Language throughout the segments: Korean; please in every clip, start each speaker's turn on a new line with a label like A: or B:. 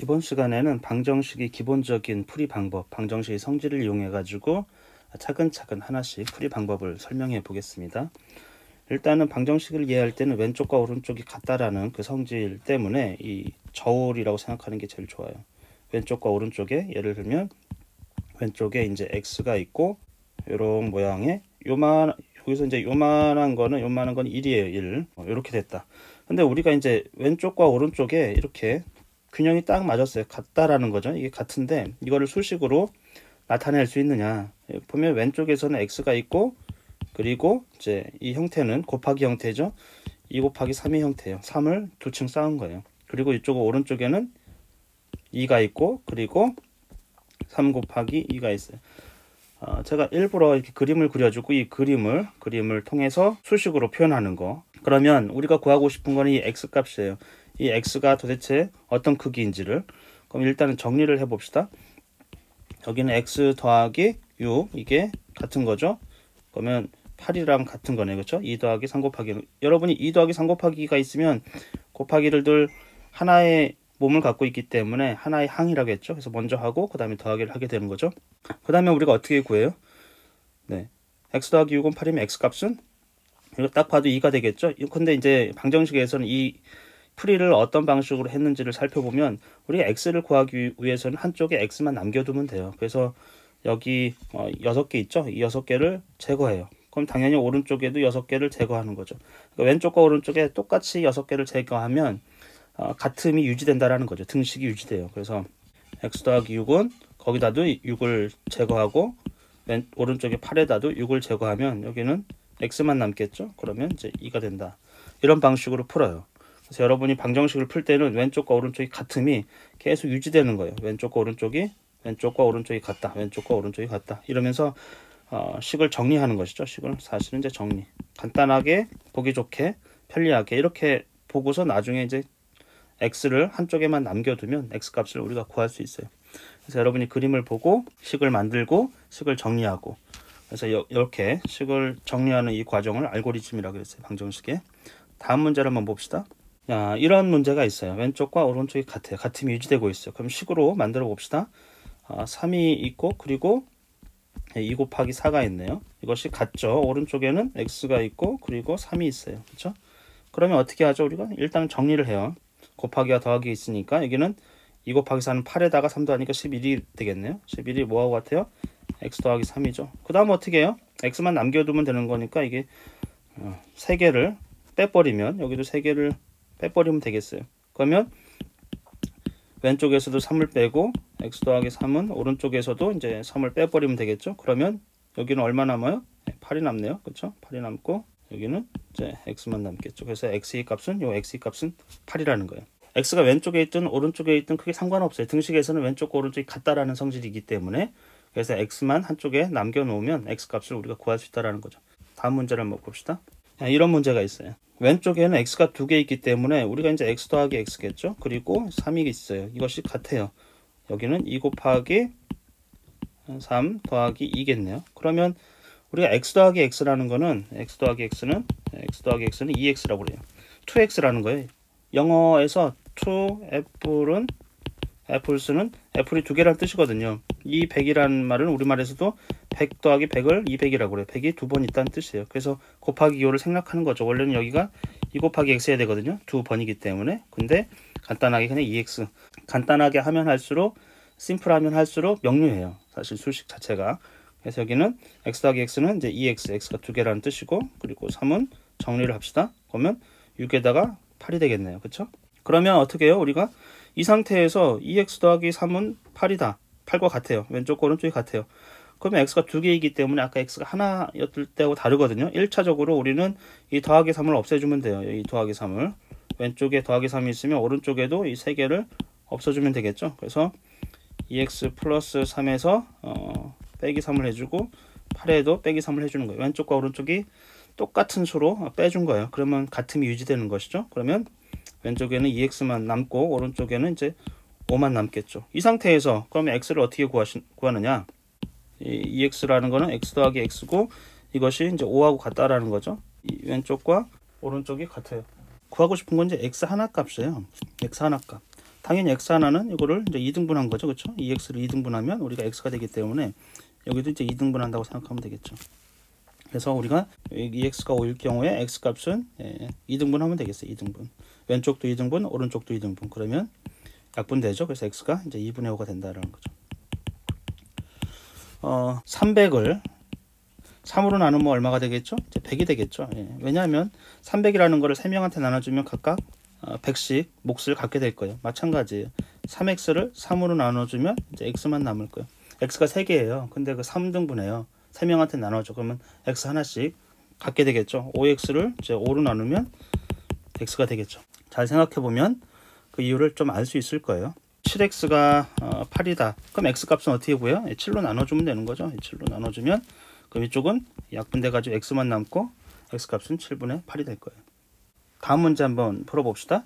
A: 이번 시간에는 방정식의 기본적인 풀이 방법, 방정식의 성질을 이용해 가지고 차근차근 하나씩 풀이 방법을 설명해 보겠습니다. 일단은 방정식을 이해할 때는 왼쪽과 오른쪽이 같다라는 그 성질 때문에 이 저울이라고 생각하는 게 제일 좋아요. 왼쪽과 오른쪽에 예를 들면 왼쪽에 이제 x가 있고 이런 모양의 여기서 이제 요만한 거는 1이에요. 1. 이렇게 됐다. 근데 우리가 이제 왼쪽과 오른쪽에 이렇게 균형이 딱 맞았어요. 같다라는 거죠. 이게 같은데 이거를 수식으로 나타낼 수 있느냐. 보면 왼쪽에서는 x가 있고 그리고 이제 이 형태는 곱하기 형태죠. 2 곱하기 3의 형태예요. 3을 두 층 쌓은 거예요. 그리고 이쪽 오른쪽에는 2가 있고 그리고 3 곱하기 2가 있어요. 제가 일부러 이렇게 그림을 그려주고 이 그림을 통해서 수식으로 표현하는 거. 그러면 우리가 구하고 싶은 거는 이 x 값이에요. 이 x가 도대체 어떤 크기인지를. 그럼 일단은 정리를 해봅시다. 여기는 x 더하기 6 이게 같은 거죠. 그러면 8이랑 같은 거네, 그렇죠? 2 더하기 3 곱하기 여러분이 2 더하기 3 곱하기가 있으면 곱하기를 늘 하나의 몸을 갖고 있기 때문에 하나의 항이라고 했죠. 그래서 먼저 하고 그 다음에 더하기를 하게 되는 거죠. 그 다음에 우리가 어떻게 구해요? 네, x 더하기 6은 8이면 x 값은 이거 딱 봐도 2가 되겠죠. 근데 이제 방정식에서는 이 풀이를 어떤 방식으로 했는지를 살펴보면 우리가 x를 구하기 위해서는 한쪽에 x만 남겨두면 돼요. 그래서 여기 6개 있죠. 이 6개를 제거해요. 그럼 당연히 오른쪽에도 6개를 제거하는 거죠. 그러니까 왼쪽과 오른쪽에 똑같이 6개를 제거하면 같음이 유지된다라는 거죠. 등식이 유지돼요. 그래서 x 더하기 6은 거기다도 6을 제거하고 오른쪽에 8에다도 6을 제거하면 여기는 x만 남겠죠. 그러면 이제 2가 된다. 이런 방식으로 풀어요. 그래서 여러분이 방정식을 풀 때는 왼쪽과 오른쪽이 같음이 계속 유지되는 거예요. 왼쪽과 오른쪽이 같다. 왼쪽과 오른쪽이 같다. 이러면서 식을 정리하는 것이죠. 식을 사실은 이제 정리. 간단하게 보기 좋게 편리하게 이렇게 보고서 나중에 이제 x를 한쪽에만 남겨두면 x 값을 우리가 구할 수 있어요. 그래서 여러분이 그림을 보고 식을 만들고 식을 정리하고 그래서 이렇게 식을 정리하는 이 과정을 알고리즘이라고 했어요. 방정식에. 다음 문제를 한번 봅시다. 이런 문제가 있어요. 왼쪽과 오른쪽이 같아요. 같음이 유지되고 있어요. 그럼 식으로 만들어 봅시다. 3이 있고 그리고 2 곱하기 4가 있네요. 이것이 같죠. 오른쪽에는 x가 있고 그리고 3이 있어요. 그렇죠? 그러면 어떻게 하죠? 우리가 일단 정리를 해요. 곱하기와 더하기 있으니까 여기는 2 곱하기 4는 8에다가 3 더하니까 11이 되겠네요. 11이 뭐하고 같아요? x 더하기 3이죠. 그 다음 어떻게 해요? x만 남겨두면 되는 거니까 이게 3개를 빼버리면 여기도 3개를 빼버리면 되겠어요. 그러면 왼쪽에서도 3을 빼고 x 더하기 3은 오른쪽에서도 이제 3을 빼버리면 되겠죠. 그러면 여기는 얼마 남아요? 8이 남네요. 그렇죠? 8이 남고 여기는 이제 x만 남겠죠. 그래서 x의 값은 8이라는 거예요. x가 왼쪽에 있든 오른쪽에 있든 크게 상관없어요. 등식에서는 왼쪽과 오른쪽이 같다라는 성질이기 때문에 그래서 x만 한쪽에 남겨놓으면 x 값을 우리가 구할 수 있다는 거죠. 다음 문제를 한번 봅시다. 이런 문제가 있어요. 왼쪽에는 x가 2개 있기 때문에 우리가 이제 x 더하기 x겠죠. 그리고 3이 있어요. 이것이 같아요. 여기는 2 곱하기 3 더하기 2겠네요. 그러면 우리가 x 더하기 x라는 거는 x 더하기 x는 2x라고 그래요. 2x라는 거예요. 영어에서 2apple은 애플스는 애플이 2개라는 뜻이거든요. 이 100이라는 말은 우리말에서도 100 더하기 100을 200이라고 그래요. 100이 2번 있다는 뜻이에요. 그래서 곱하기 2호를 생략하는 거죠. 원래는 여기가 2 곱하기 x 해야 되거든요. 2번이기 때문에. 근데 간단하게 그냥 2x. 간단하게 하면 할수록 심플하면 할수록 명료해요. 사실 수식 자체가. 그래서 여기는 x 더하기 x는 이제 2x, x가 2개라는 뜻이고 그리고 3은 정리를 합시다. 그러면 6에다가 8이 되겠네요. 그렇죠? 그러면 어떻게 해요? 우리가 이 상태에서 2x 더하기 3은 8이다. 8과 같아요. 왼쪽과 오른쪽이 같아요. 그러면 x가 2개이기 때문에 아까 x가 하나였을 때하고 다르거든요. 1차적으로 우리는 이 더하기 3을 없애주면 돼요. 이 더하기 3을. 왼쪽에 더하기 3이 있으면 오른쪽에도 이 3개를 없애주면 되겠죠. 그래서 2x 플러스 3에서 빼기 3을 해주고 8에도 빼기 3을 해주는 거예요. 왼쪽과 오른쪽이 똑같은 수로 빼준 거예요. 그러면 같음이 유지되는 것이죠. 그러면 왼쪽에는 2x만 남고 오른쪽에는 이제 5만 남겠죠. 이 상태에서 그러면 x를 어떻게 구하느냐? 이 2x라는 거는 x 더하기 x고 이것이 이제 5하고 같다라는 거죠. 이 왼쪽과 오른쪽이 같아요. 구하고 싶은 건 이제 x 하나 값이에요. x 하나 값. 당연히 x 하나는 이거를 이제 2등분한 거죠. 그렇죠? 2x를 2등분하면 우리가 x가 되기 때문에 여기도 이제 2등분한다고 생각하면 되겠죠. 그래서 우리가 2x가 5일 경우에 x 값은 2등분하면 되겠어요. 2등분. 왼쪽도 2등분, 오른쪽도 2등분. 그러면 약분되죠. 그래서 x가 이제 2분의 5가 된다는 거죠. 300을 3으로 나누면 얼마가 되겠죠? 이제 100이 되겠죠. 왜냐하면 300이라는 거를 3명한테 나눠주면 각각 100씩 몫을 갖게 될 거예요. 마찬가지예요. 3x를 3으로 나눠주면 이제 x만 남을 거예요. x가 3개예요. 근데 그 3등분해요. 3명한테 나눠줘. 그러면 x 하나씩 갖게 되겠죠. 5x를 이제 5로 나누면 x가 되겠죠. 잘 생각해보면 그 이유를 좀 알 수 있을 거예요. 7x가 8이다. 그럼 x값은 어떻게 구해요? 7로 나눠주면 되는 거죠. 7로 나눠주면 그럼 이쪽은 약분돼 가지고 x만 남고 x값은 7분의 8이 될 거예요. 다음 문제 한번 풀어봅시다.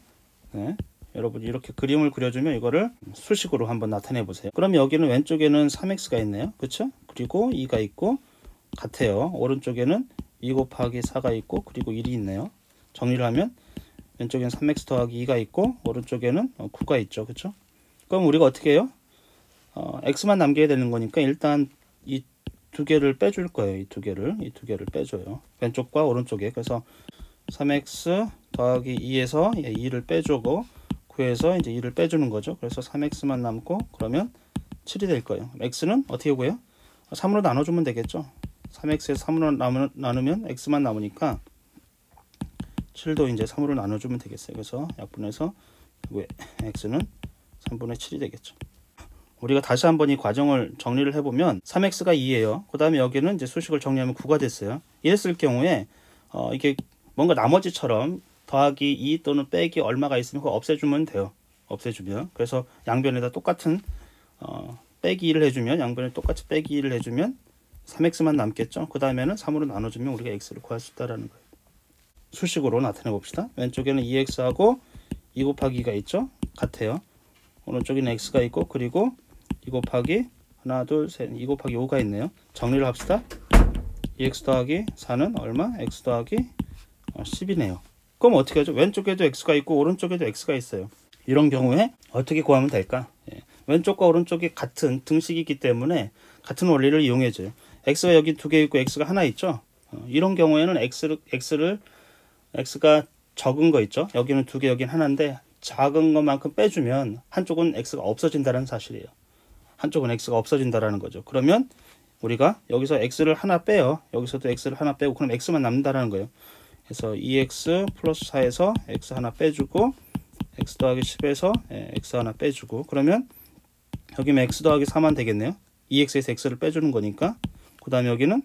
A: 네. 여러분이 이렇게 그림을 그려주면 이거를 수식으로 한번 나타내 보세요. 그럼 여기는 왼쪽에는 3x가 있네요. 그렇죠? 그리고 2가 있고 같아요. 오른쪽에는 2 곱하기 4가 있고 그리고 1이 있네요. 정리를 하면 왼쪽에는 3x 더하기 2가 있고 오른쪽에는 9가 있죠. 그렇죠? 그럼 우리가 어떻게 해요? x만 남겨야 되는 거니까 일단 이 두 개를 빼줄 거예요. 이 두 개를 빼줘요. 왼쪽과 오른쪽에. 그래서 3x 더하기 2에서 2를 빼주고 9에서 이제 2를 빼주는 거죠. 그래서 3x만 남고 그러면 7이 될 거예요. x는 어떻게 구해요? 3으로 나눠주면 되겠죠. 3x에서 3으로 나누면 x만 남으니까 7도 이제 3으로 나눠주면 되겠어요. 그래서 약분해서 x는 3분의 7이 되겠죠. 우리가 다시 한번 이 과정을 정리를 해보면 3x가 2예요. 그 다음에 여기는 이제 수식을 정리하면 9가 됐어요. 이랬을 경우에 이게 뭔가 나머지처럼 더하기 2 또는 빼기 얼마가 있으면 그거 없애주면 돼요. 없애주면. 그래서 양변에다 똑같은 빼기 2를 해주면 양변에 똑같이 빼기 2를 해주면 3x만 남겠죠. 그 다음에는 3으로 나눠주면 우리가 x를 구할 수 있다는 거예요. 수식으로 나타내 봅시다. 왼쪽에는 2x하고 2 곱하기 2가 있죠. 같아요. 오른쪽에는 x가 있고 그리고 2 곱하기 하나 둘 셋 2 곱하기 5가 있네요. 정리를 합시다. 2x 더하기 4는 얼마? x 더하기 10이네요. 그럼 어떻게 하죠? 왼쪽에도 x가 있고 오른쪽에도 x가 있어요. 이런 경우에 어떻게 구하면 될까? 왼쪽과 오른쪽이 같은 등식이기 때문에 같은 원리를 이용해줘요. x가 여기 두 개 있고 x가 하나 있죠. 이런 경우에는 x가 적은 거 있죠. 여기는 두 개, 여기는 하나인데 작은 것만큼 빼주면 한쪽은 x가 없어진다는 사실이에요. 한쪽은 x가 없어진다라는 거죠. 그러면 우리가 여기서 x를 하나 빼요. 여기서도 x를 하나 빼고 그럼 x만 남는다라는 거예요. 그래서 2x 플러스 4에서 x 하나 빼주고 x 더하기 10에서 x 하나 빼주고 그러면 여기면 x 더하기 4만 되겠네요. 2x에서 x를 빼주는 거니까 그 다음에 여기는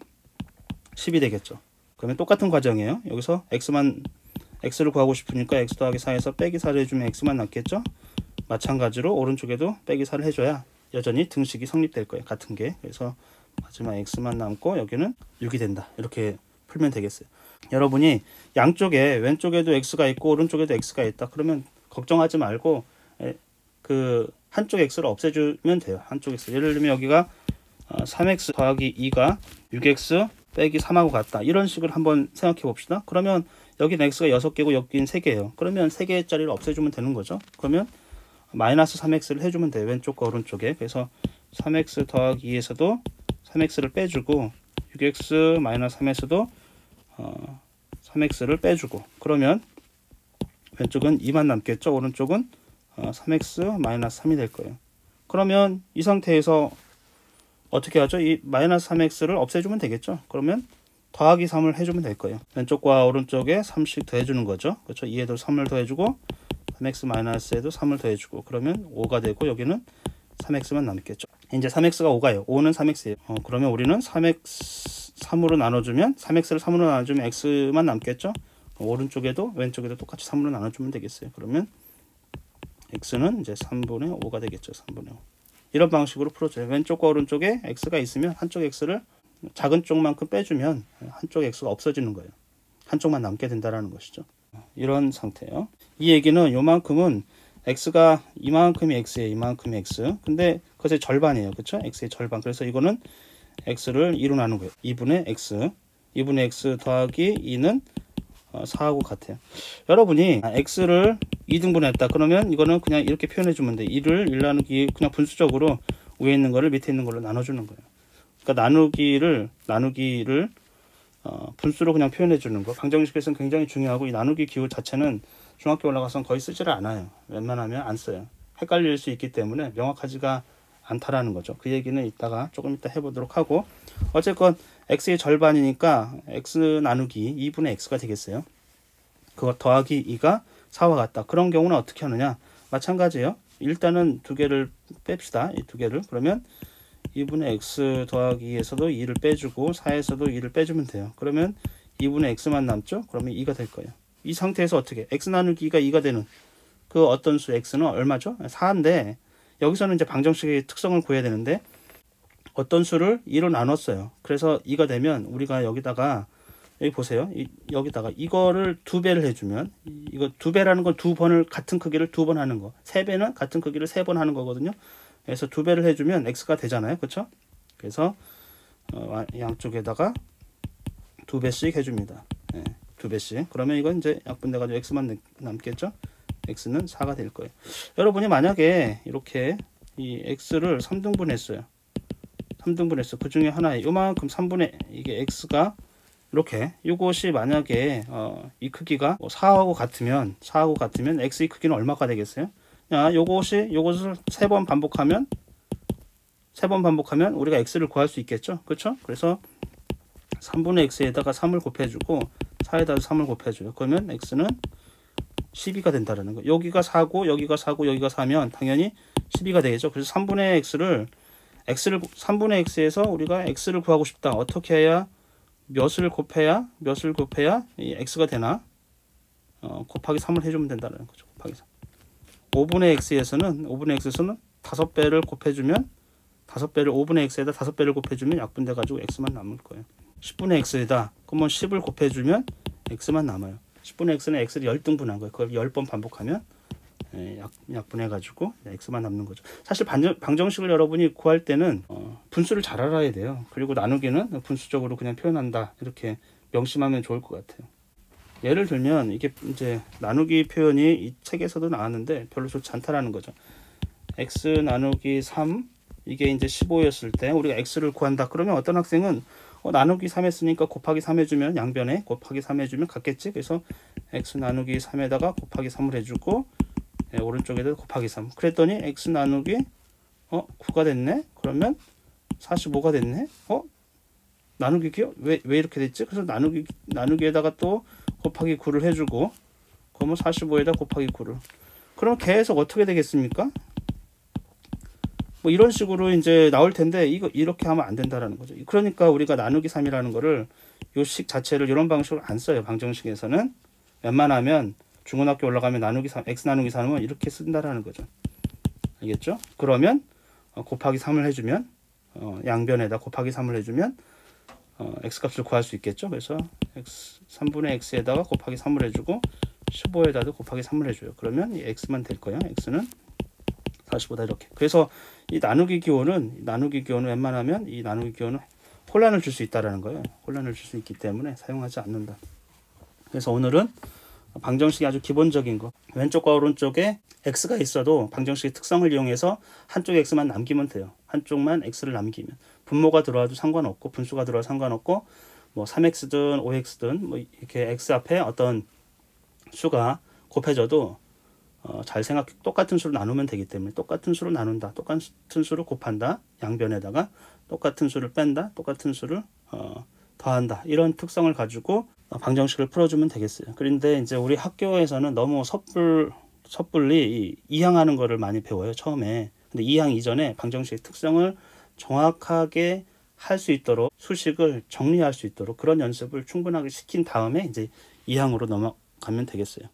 A: 10이 되겠죠. 그러면 똑같은 과정이에요. 여기서 x를 구하고 싶으니까 x 더하기 4에서 빼기 4를 해주면 x만 남겠죠. 마찬가지로 오른쪽에도 빼기 4를 해줘야 여전히 등식이 성립될 거예요. 같은 게. 그래서 마지막 x만 남고 여기는 6이 된다. 이렇게 풀면 되겠어요. 여러분이 양쪽에 왼쪽에도 x가 있고 오른쪽에도 x가 있다. 그러면 걱정하지 말고 그 한쪽 x를 없애주면 돼요. 한쪽 x. 예를 들면 여기가 3x 더하기 2가 6x 빼기 3하고 같다. 이런 식으로 한번 생각해 봅시다. 그러면 여기는 x가 6개고 여기는 3개예요. 그러면 3개짜리를 없애주면 되는 거죠. 그러면 마이너스 3x를 해주면 돼요. 왼쪽과 오른쪽에. 그래서 3x 더하기 2에서도 3x를 빼주고 6x 마이너스 3에서도 3x를 빼주고 그러면 왼쪽은 2만 남겠죠. 오른쪽은 3x 마이너스 3이 될 거예요. 그러면 이 상태에서 어떻게 하죠? 이 마이너스 3x를 없애주면 되겠죠. 그러면 더하기 3을 해주면 될 거예요. 왼쪽과 오른쪽에 3씩 더해주는 거죠. 그렇죠? 2에도 3을 더해주고 3x 마이너스에도 3을 더해주고 그러면 5가 되고 여기는 3x만 남겠죠. 이제 3x가 5가요. 5는 3x예요. 그러면 우리는 3으로 나눠주면 3x를 3으로 나눠주면 x만 남겠죠. 오른쪽에도 왼쪽에도 똑같이 3으로 나눠주면 되겠어요. 그러면 x는 이제 3분의 5가 되겠죠. 3분의 5. 이런 방식으로 풀어줘요. 왼쪽과 오른쪽에 x가 있으면 한쪽 x를 작은 쪽만큼 빼주면 한쪽 x가 없어지는 거예요. 한쪽만 남게 된다는 것이죠. 이런 상태예요. 이 얘기는 요만큼은 x가 이만큼이 x예요. 이만큼이 x. 근데 그것의 절반이에요. 그렇죠? x의 절반. 그래서 이거는 x를 2로 나눈 거예요. 2분의 x. 2분의 x 더하기 2는 4하고 같아요. 여러분이 x를 2등분 했다 그러면 이거는 그냥 이렇게 표현해 주면 돼. 1을 1 나누기 그냥 분수적으로 위에 있는 거를 밑에 있는 걸로 나눠주는 거예요. 그러니까 나누기를 분수로 그냥 표현해 주는 거. 방정식에서는 굉장히 중요하고 이 나누기 기호 자체는 중학교 올라가서는 거의 쓰지를 않아요. 웬만하면 안 써요. 헷갈릴 수 있기 때문에 명확하지가 않다라는 거죠. 그 얘기는 이따가 조금 이따 해보도록 하고, 어쨌건 x의 절반이니까 x 나누기 2분의 x가 되겠어요. 그거 더하기 2가 4와 같다. 그런 경우는 어떻게 하느냐? 마찬가지예요. 일단은 두 개를 뺍시다. 이 두 개를. 그러면 2분의 x 더하기 2에서도 2를 빼주고 4에서도 2를 빼주면 돼요. 그러면 2분의 x만 남죠? 그러면 2가 될 거예요. 이 상태에서 어떻게? x 나누기 2가 2가 되는 그 어떤 수 x는 얼마죠? 4인데 여기서는 이제 방정식의 특성을 구해야 되는데 어떤 수를 2로 나눴어요. 그래서 2가 되면 우리가 여기다가 여기 보세요. 여기다가 이거를 2배를 해주면, 이거 2배라는 건 2번을 같은 크기를 2번 하는 거, 3배는 같은 크기를 3번 하는 거거든요. 그래서 2배를 해주면 x가 되잖아요. 그렇죠? 그래서 양쪽에다가 2배씩 해줍니다. 네, 2배씩. 그러면 이건 이제 약분돼가지고 x만 남겠죠? x는 4가 될 거예요. 여러분이 만약에 이렇게 이 x를 3등분 했어요. 3등분 했어. 그 중에 하나에 요만큼 3분의 이게 x가 이렇게, 이것이 만약에 이 크기가 4하고 같으면 x의 크기는 얼마가 되겠어요? 요것을 3번 반복하면 우리가 x를 구할 수 있겠죠? 그렇죠? 그래서 3분의 x에다가 3을 곱해주고 4에다가 3을 곱해줘요. 그러면 x는 12가 된다라는 거. 여기가 4고 여기가 4고 여기가 4면 당연히 12가 되겠죠. 그래서 3분의 x에서 우리가 x를 구하고 싶다. 어떻게 해야 몇을 곱해야 이 x가 되나? 곱하기 3을 해주면 된다는 거죠. 곱하기 3. 5분의 x에서는 5배를 곱해주면 5배를 x에다 5배를 곱해주면 약분돼 가지고 x만 남을 거예요. 10분의 x에다 그러면 10을 곱해주면 x만 남아요. 10분의 x는 x를 10등분한 거예요. 그걸 10번 반복하면 약분해 가지고 x만 남는 거죠. 사실 방정식을 여러분이 구할 때는 분수를 잘 알아야 돼요. 그리고 나누기는 분수적으로 그냥 표현한다, 이렇게 명심하면 좋을 것 같아요. 예를 들면 이게 이제 나누기 표현이 이 책에서도 나왔는데 별로 좋지 않다라는 거죠. x 나누기 3 이게 이제 15였을 때 우리가 x를 구한다 그러면 어떤 학생은 나누기 3 했으니까 곱하기 3 해주면 양변에 곱하기 3 해주면 같겠지. 그래서 x 나누기 3에다가 곱하기 3을 해주고 오른쪽에다 곱하기 3. 그랬더니 x 나누기 9가 됐네. 그러면 45가 됐네. 나누기요? 왜 이렇게 됐지? 그래서 나누기에다가 또 곱하기 9를 해주고, 그러면 45에다 곱하기 9를. 그럼 계속 어떻게 되겠습니까? 뭐 이런 식으로 이제 나올 텐데 이렇게 하면 안 된다라는 거죠. 그러니까 우리가 나누기 3이라는 거를 요 식 자체를 이런 방식으로 안 써요. 방정식에서는 웬만하면 중고등학교 올라가면 x 나누기 3은 이렇게 쓴다라는 거죠. 알겠죠? 그러면 곱하기 3을 해주면 양변에다 곱하기 3을 해주면 x값을 구할 수 있겠죠. 그래서 3분의 x에다가 곱하기 3을 해주고 15에다도 곱하기 3을 해줘요. 그러면 이 x만 될 거예요. x는 45다 이렇게. 그래서 이 나누기 기호는 웬만하면 이 나누기 기호는 혼란을 줄 수 있다라는 거예요. 혼란을 줄 수 있기 때문에 사용하지 않는다. 그래서 오늘은 방정식이 아주 기본적인 거, 왼쪽과 오른쪽에 x가 있어도 방정식의 특성을 이용해서 한쪽 x만 남기면 돼요. 한쪽만 x를 남기면 분모가 들어와도 상관없고 분수가 들어와도 상관없고 뭐 3x든 5x든 뭐 이렇게 x 앞에 어떤 수가 곱해져도 잘 생각해, 똑같은 수로 나누면 되기 때문에 똑같은 수로 나눈다, 똑같은 수를 곱한다, 양변에다가 똑같은 수를 뺀다, 똑같은 수를 더한다, 이런 특성을 가지고 방정식을 풀어주면 되겠어요. 그런데 이제 우리 학교에서는 너무 섣불리 이항하는 거를 많이 배워요, 처음에. 근데 이항 이전에 방정식의 특성을 정확하게 할 수 있도록, 수식을 정리할 수 있도록 그런 연습을 충분하게 시킨 다음에 이제 이항으로 넘어가면 되겠어요.